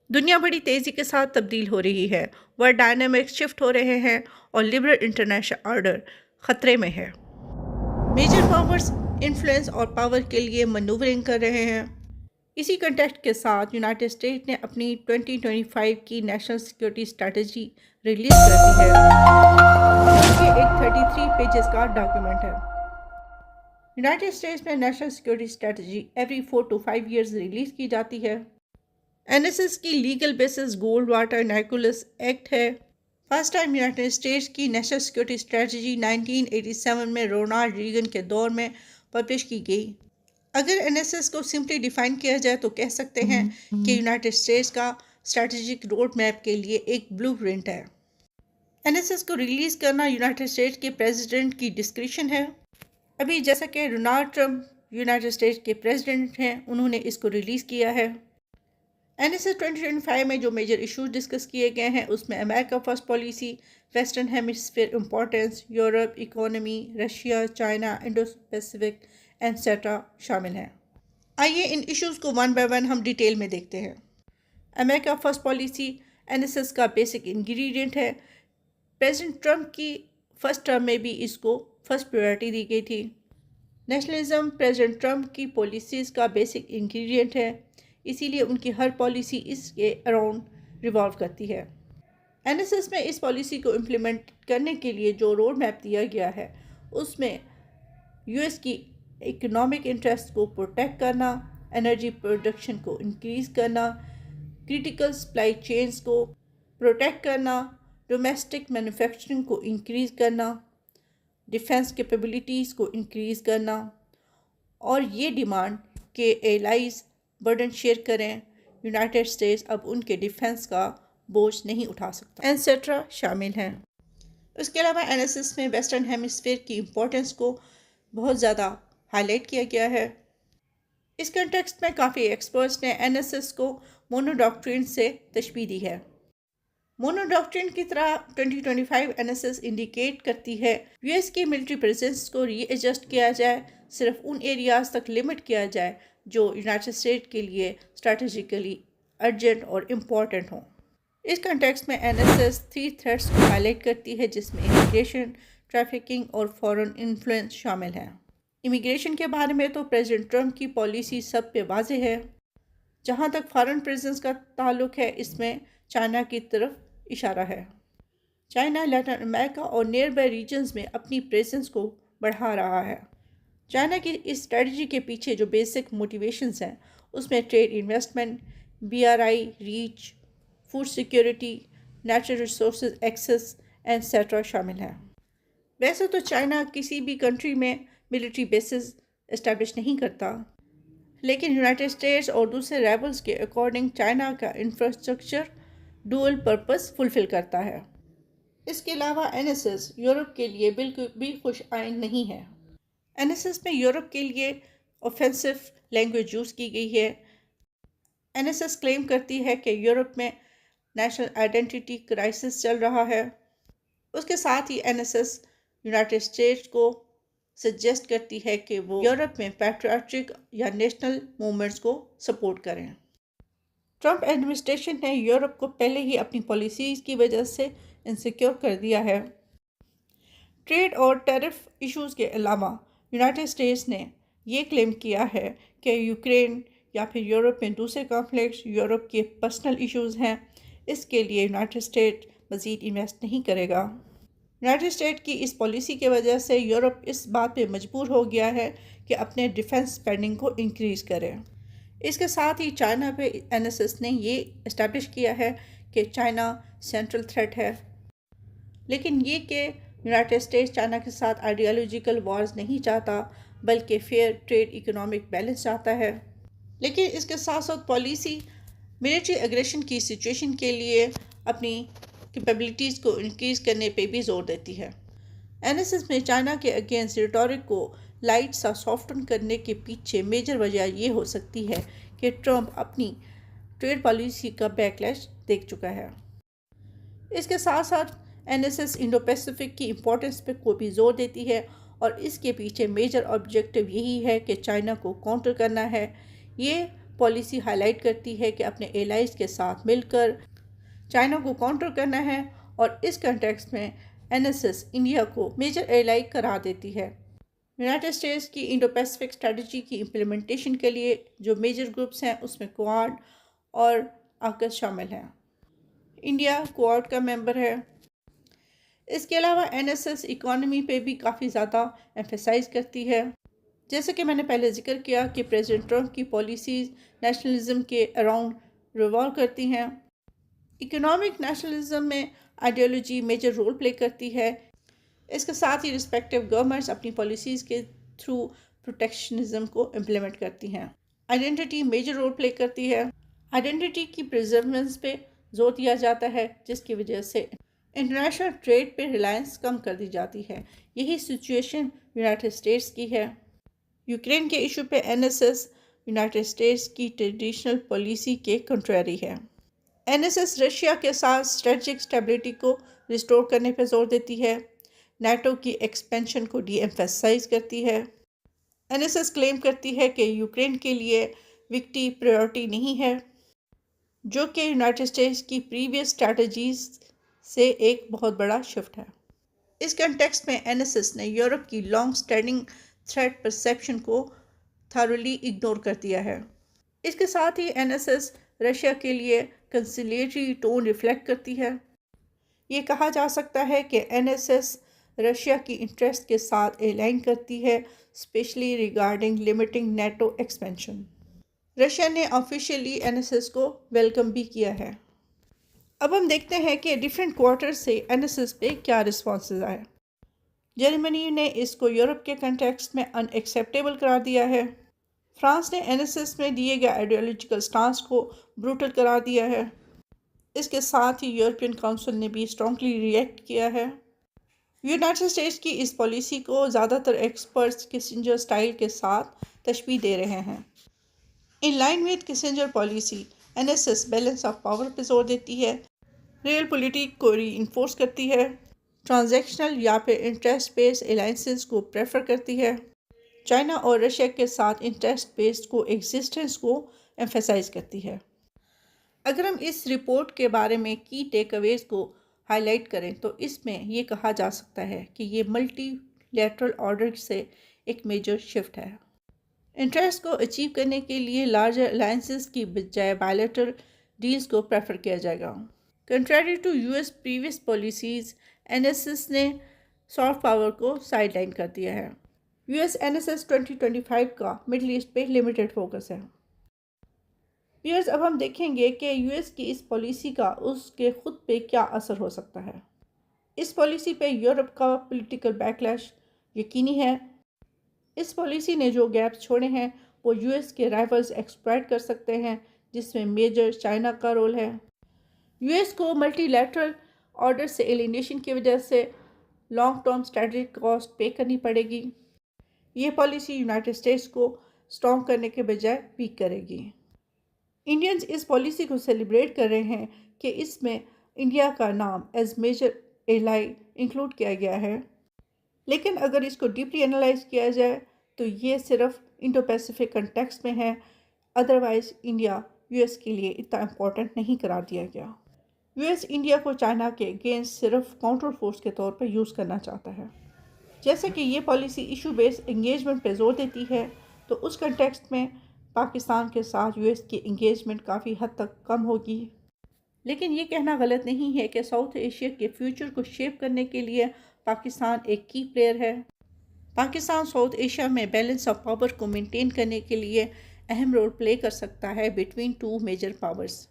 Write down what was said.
दुनिया बड़ी तेज़ी के साथ तब्दील हो रही है। वर्ल्ड डायनामिक्स शिफ्ट हो रहे हैं और लिबरल इंटरनेशनल ऑर्डर ख़तरे में है। मेजर पावर्स इन्फ्लुएंस और पावर के लिए मनूवरिंग कर रहे हैं। इसी कंटेक्स्ट के साथ यूनाइटेड स्टेट ने अपनी 2025 की नेशनल सिक्योरिटी स्ट्रेटजी रिलीज़ कर दी है, जो कि एक 33 पेजेस का डॉक्यूमेंट है। यूनाइटेड स्टेट्स में national security strategy every 4 to 5 years release की जाती है। एनएसएस की legal basis Goldwater Nichols act है। फर्स्ट टाइम यूनाइटेड स्टेट्स की नेशनल सिक्योरिटी स्ट्रेटजी 1987 में रोनाल्ड रीगन के दौर में पब्लिश की गई। अगर एनएसएस को सिंपली डिफाइन किया जाए तो कह सकते हैं कि यूनाइटेड स्टेट्स का स्ट्रैटेजिक रोड मैप के लिए एक ब्लूप्रिंट है। एनएसएस को रिलीज़ करना यूनाइटेड स्टेट्स के प्रेसिडेंट की डिस्क्रिप्शन है। अभी जैसा कि डोनाल्ड ट्रंप यूनाइटेड स्टेट्स के प्रेसिडेंट हैं, उन्होंने इसको रिलीज़ किया है। एनएसएस 2025 में जो मेजर इश्यूज डिस्कस किए गए हैं उसमें America first policy, western hemisphere importance, Europe economy, Russia, China, Indo Pacific etcetera शामिल हैं। आइए इन इश्यूज़ को वन बाय वन हम डिटेल में देखते हैं। अमेरिका फर्स्ट पॉलिसी एनएसएस का बेसिक इंग्रेडिएंट है। प्रेसिडेंट ट्रंप की फर्स्ट टर्म में भी इसको फर्स्ट प्रायोरिटी दी गई थी। नेशनलिज्म प्रेसिडेंट ट्रंप की पॉलिसीज़ का बेसिक इंग्रेडिएंट है, इसीलिए उनकी हर पॉलिसी इसके अराउंड रिवॉल्व करती है। एनएसएस में इस पॉलिसी को इम्प्लीमेंट करने के लिए जो रोड मैप दिया गया है उसमें यूएस की इकोनॉमिक इंटरेस्ट को प्रोटेक्ट करना, एनर्जी प्रोडक्शन को इंक्रीज़ करना, क्रिटिकल सप्लाई चेन्स को प्रोटेक्ट करना, डोमेस्टिक मैन्युफैक्चरिंग को इंक्रीज़ करना, डिफेंस कैपेबिलिटीज़ को इंक्रीज़ करना और ये डिमांड के एलाइज बर्डन शेयर करें। यूनाइटेड स्टेट्स अब उनके डिफेंस का बोझ नहीं उठा सकता एटसेट्रा शामिल हैं। उसके अलावा एनएसएस में वेस्टर्न हेमिस्फीयर की इम्पोर्टेंस को बहुत ज़्यादा हाईलाइट किया गया है। इस कंटेक्स्ट में काफ़ी एक्सपर्ट्स ने एनएसएस को मोनोडॉक्ट्रिन से तशबीह दी है। मोनोडॉक्ट्रिन की तरह 2025 एनएसएस इंडिकेट करती है यूएस की मिलिट्री प्रेजेंस को रीएडजस्ट किया जाए, सिर्फ उन एरियाज़ तक लिमिट किया जाए जो यूनाइटेड स्टेट के लिए स्ट्रैटेजिकली अर्जेंट और इम्पॉर्टेंट हों। इस कंटेक्स्ट में एनएसएस 3 थ्रेट्स को हाईलाइट करती है, जिसमें इमिग्रेशन, ट्रैफिकिंग और फॉरेन इन्फ्लुएंस शामिल हैं। इमिग्रेशन के बारे में तो प्रेसिडेंट ट्रंप की पॉलिसी सब पे वाज़ेह है। जहाँ तक फॉरेन प्रेजेंस का ताल्लुक है, इसमें चाइना की तरफ इशारा है। चाइना लैटिन अमेरिका और नियर बाय रीजन्स में अपनी प्रेजेंस को बढ़ा रहा है। चाइना की इस स्ट्रेटजी के पीछे जो बेसिक मोटिवेशंस हैं उसमें trade, investment, BRI reach, food security, natural resources access etcetera शामिल हैं। वैसे तो चाइना किसी भी कंट्री में मिलिट्री बेसिस इस्टेब्लिश नहीं करता, लेकिन यूनाइटेड स्टेट्स और दूसरे रेबल्स के अकॉर्डिंग चाइना का इंफ्रास्ट्रक्चर डुअल पर्पस फुलफिल करता है। इसके अलावा एनएसएस यूरोप के लिए बिल्कुल भी खुश आइन नहीं है। एनएसएस में यूरोप के लिए ऑफेंसिव लैंग्वेज यूज़ की गई है। एनएसएस क्लेम करती है कि यूरोप में नेशनल आइडेंटिटी क्राइसिस चल रहा है। उसके साथ ही एनएसएस यूनाइटेड स्टेट्स को सजेस्ट करती है कि वो यूरोप में पैट्रियाटिक या नेशनल मूवमेंट्स को सपोर्ट करें। ट्रंप एडमिनिस्ट्रेशन ने यूरोप को पहले ही अपनी पॉलिसीज़ की वजह से इनसिक्योर कर दिया है। ट्रेड और टैरिफ इश्यूज़ के अलावा यूनाइटेड स्टेट्स ने ये क्लेम किया है कि यूक्रेन या फिर यूरोप में दूसरे कॉन्फ्लिक्ट्स यूरोप के पर्सनल इश्यूज़ हैं, इसके लिए यूनाइटेड स्टेट मज़ीद इन्वेस्ट नहीं करेगा। यूनाइटेड स्टेट की इस पॉलिसी की वजह से यूरोप इस बात पे मजबूर हो गया है कि अपने डिफेंस स्पेंडिंग को इंक्रीज़ करे। इसके साथ ही चाइना पे एनएसएस ने ये इस्टेब्लिश किया है कि चाइना सेंट्रल थ्रेट है, लेकिन ये कि यूनाइटेड स्टेट्स चाइना के साथ आइडियोलॉजिकल वॉर्स नहीं चाहता, बल्कि फेयर ट्रेड इकोनॉमिक बैलेंस चाहता है। लेकिन इसके साथ साथ पॉलिसी मिलिट्री एग्रेशन की सिचुएशन के लिए अपनी कैपेबिलिटीज़ को इंक्रीज़ करने पे भी जोर देती है। एनएसएस में चाइना के अगेंस्ट रिटोरिक को लाइट सा सॉफ्टन करने के पीछे मेजर वजह ये हो सकती है कि ट्रंप अपनी ट्रेड पॉलिसी का बैकलैश देख चुका है। इसके साथ साथ एनएसएस इंडो पैसिफिक की इम्पोर्टेंस पे को भी जोर देती है और इसके पीछे मेजर ऑब्जेक्टिव यही है कि चाइना को काउंटर करना है। ये पॉलिसी हाईलाइट करती है कि अपने एलाइज के साथ मिलकर चाइना को काउंटर करना है, और इस कंटेक्स्ट में एनएसएस इंडिया को मेजर एलाई करार देती है। यूनाइटेड स्टेट्स की इंडो पैसिफिक स्ट्रेटजी की इम्प्लीमेंटेशन के लिए जो मेजर ग्रुप्स हैं उसमें क्वाड और आकस शामिल हैं। इंडिया क्वाड का मेंबर है। इसके अलावा एनएसएस इकॉनमी पे भी काफ़ी ज़्यादा एम्फेसाइज करती है। जैसे कि मैंने पहले जिक्र किया कि प्रेसिडेंट ट्रंप की पॉलिसीज़ नेशनलिज्म के अराउंड रिवॉल्व करती हैं। इकोनॉमिक नेशनलिज्म में आइडियोलॉजी मेजर रोल प्ले करती है। इसके साथ ही रिस्पेक्टिव गवर्नमेंट्स अपनी पॉलिसीज़ के थ्रू प्रोटेक्शनिज्म को इम्प्लीमेंट करती हैं। आइडेंटिटी मेजर रोल प्ले करती है। आइडेंटिटी की प्रिजर्वेंस पे जोर दिया जाता है, जिसकी वजह से इंटरनेशनल ट्रेड पे रिलायंस कम कर दी जाती है। यही सिचुएशन यूनाइटेड स्टेट्स की है। यूक्रेन के इशू पे एनएसएस यूनाइटेड स्टेट्स की ट्रेडिशनल पॉलिसी के कंट्रेरी है। एनएसएस रशिया के साथ स्ट्रेटजिक स्टेबिलिटी को रिस्टोर करने पर जोर देती है। नाटो की एक्सपेंशन को डी-एम्फेसाइज करती है। एनएसएस क्लेम करती है कि यूक्रेन के लिए विक्ट्री प्रायोरिटी नहीं है, जो कि यूनाइटेड स्टेट्स की प्रीवियस स्ट्रैटेजीज से एक बहुत बड़ा शिफ्ट है। इस कंटेक्स्ट में एनएसएस ने यूरोप की लॉन्ग स्टैंडिंग थ्रेट परसेप्शन को थारोली इग्नोर कर दिया है। इसके साथ ही एनएसएस रशिया के लिए कंसिलिएटरी टोन रिफ्लेक्ट करती है। ये कहा जा सकता है कि एनएसएस रशिया की इंटरेस्ट के साथ एलाइन करती है, specially regarding limiting NATO expansion. Russia ने ऑफिशियली एनएसएस को वेलकम भी किया है। अब हम देखते हैं कि डिफरेंट क्वार्टर से एनएसएस पे क्या रिस्पॉन्सेज आए। जर्मनी ने इसको यूरोप के कंटेक्स्ट में अनएक्सेप्टेबल करार दिया है। फ्रांस ने एनएसएस में दिए गए आइडियोलॉजिकल स्टांस को ब्रूटल करार दिया है। इसके साथ ही यूरोपियन काउंसिल ने भी स्ट्रांगली रिएक्ट किया है। यूनाइटेड स्टेट्स की इस पॉलिसी को ज़्यादातर एक्सपर्ट्स किसिंजर स्टाइल के साथ तशबीह दे रहे हैं। In line with Kissinger policy, NSS balance of power पर जोर देती है, रियल पॉलिटिक को रीइंफोर्स करती है, ट्रांजैक्शनल या फिर इंटरेस्ट बेस्ड अलायंसेस को प्रेफर करती है, चाइना और रशिया के साथ इंटरेस्ट बेस्ड को एग्जिस्टेंस को एम्फेसाइज करती है। अगर हम इस रिपोर्ट के बारे में की टेकअवेज को हाईलाइट करें तो इसमें ये कहा जा सकता है कि ये मल्टीलैटरल ऑर्डर से एक मेजर शिफ्ट है। इंटरेस्ट को अचीव करने के लिए लार्जर अलायंसेस की बजाय बायलैटरल डील्स को प्रेफर किया जाएगा। Contrary to US previous policies, NSS ने सॉफ्ट पावर को साइडलाइन कर दिया है। यूएस एनएसएस 2025 का मिडल ईस्ट पे लिमिटेड फोकस है। व्यूअर्स, अब हम देखेंगे कि यूएस की इस पॉलिसी का उसके खुद पे क्या असर हो सकता है। इस पॉलिसी पे यूरोप का पॉलिटिकल बैकलैश यकीनी है। इस पॉलिसी ने जो गैप्स छोड़े हैं वो यूएस के राइवल्स एक्सप्लॉइट कर सकते हैं, जिसमें मेजर चाइना का रोल है। यूएस को मल्टीलैटरल ऑर्डर से एलिनेशन की वजह से लॉन्ग टर्म स्ट्रेटजिक कॉस्ट पे करनी पड़ेगी। ये पॉलिसी यूनाइटेड स्टेट्स को स्ट्रॉन्ग करने के बजाय वीक करेगी। इंडियंस इस पॉलिसी को सेलिब्रेट कर रहे हैं कि इसमें इंडिया का नाम एज मेजर एलाई इंक्लूड किया गया है, लेकिन अगर इसको डीपली एनालाइज किया जाए तो ये सिर्फ इंडो पैसिफिक कंटेक्स्ट में है। अदरवाइज इंडिया यूएस के लिए इतना इम्पोर्टेंट नहीं करार दिया गया। यूएस इंडिया को चाइना के अगेंस्ट सिर्फ काउंटर फोर्स के तौर पर यूज़ करना चाहता है। जैसे कि ये पॉलिसी इशू बेस्ड एंगेजमेंट पर जोर देती है, तो उस कंटेक्स्ट में पाकिस्तान के साथ यूएस की एंगेजमेंट काफ़ी हद तक कम होगी। लेकिन ये कहना गलत नहीं है कि साउथ एशिया के फ्यूचर को शेप करने के लिए पाकिस्तान एक की प्लेयर है। पाकिस्तान साउथ एशिया में बैलेंस ऑफ पावर को मेंटेन करने के लिए अहम रोल प्ले कर सकता है बिटवीन टू मेजर पावर्स।